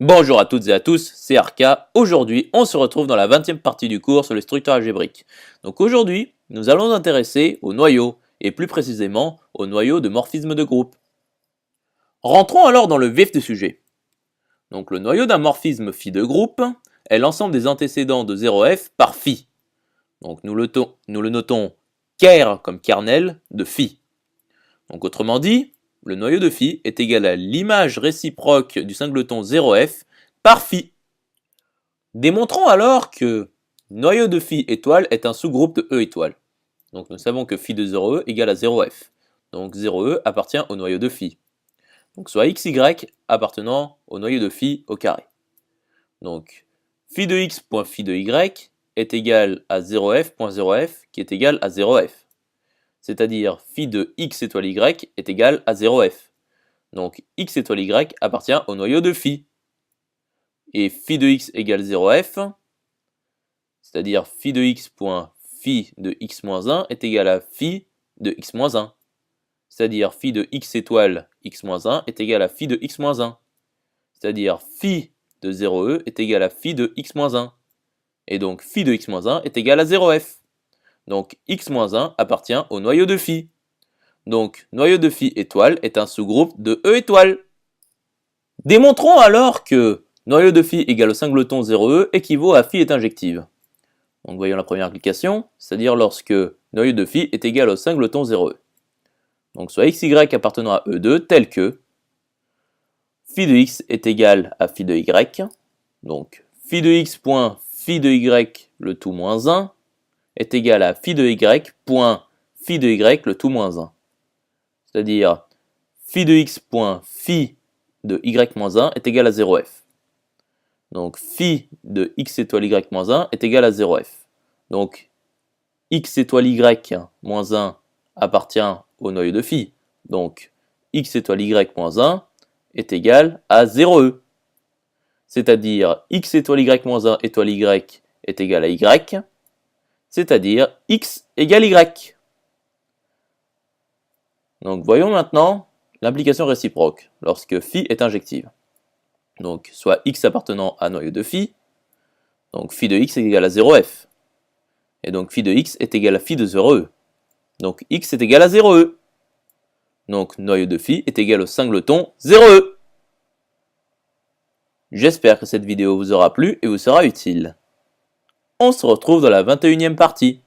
Bonjour à toutes et à tous, c'est Arca. Aujourd'hui, on se retrouve dans la 20e partie du cours sur les structures algébriques. Donc aujourd'hui, nous allons nous intéresser aux noyaux, et plus précisément aux noyaux de morphisme de groupe. Rentrons alors dans le vif du sujet. Donc le noyau d'un morphisme phi de groupe est l'ensemble des antécédents de 0f par phi. Donc nous le notons ker comme kernel de phi. Donc autrement dit, le noyau de phi est égal à l'image réciproque du singleton 0f par phi. Démontrons alors que noyau de phi étoile est un sous-groupe de E étoile. Donc nous savons que phi de 0e égale à 0f. Donc 0e appartient au noyau de phi. Donc soit xy appartenant au noyau de phi au carré. Donc phi de x point phi de y est égal à 0f.0f qui est égal à 0f. C'est-à-dire phi de x étoile y est égal à 0f. Donc x étoile y appartient au noyau de phi. Et phi de x égale 0f, c'est-à-dire phi de x point phi de x-1 est égal à phi de x-1. C'est-à-dire phi de x étoile x-1 est égal à phi de x-1. C'est-à-dire phi de 0e est égal à phi de x-1. Et donc phi de x-1 est égal à 0f. Donc x-1 appartient au noyau de phi. Donc noyau de phi étoile est un sous-groupe de E étoile. Démontrons alors que noyau de phi égale au singleton 0e équivaut à phi est injective. Donc voyons la première application, c'est-à-dire lorsque noyau de phi est égal au singleton 0e. Donc soit xy appartenant à E2 tel que phi de x est égal à phi de y, donc phi de x point phi de y le tout moins 1 est égal à phi de y point phi de y le tout moins 1. C'est-à-dire phi de x point phi de y moins 1 est égal à 0f. Donc phi de x étoile y moins 1 est égal à 0f. Donc x étoile y moins 1 appartient au noyau de phi. Donc x étoile y moins 1 est égal à 0e. C'est-à-dire x étoile y moins 1 étoile y est égal à y, c'est-à-dire x égale y. Donc voyons maintenant l'implication réciproque lorsque phi est injective. Donc soit x appartenant à noyau de phi, donc phi de x est égal à 0f. Et donc phi de x est égal à phi de 0e. Donc x est égal à 0e. Donc noyau de phi est égal au singleton 0e. J'espère que cette vidéo vous aura plu et vous sera utile. On se retrouve dans la 21e partie.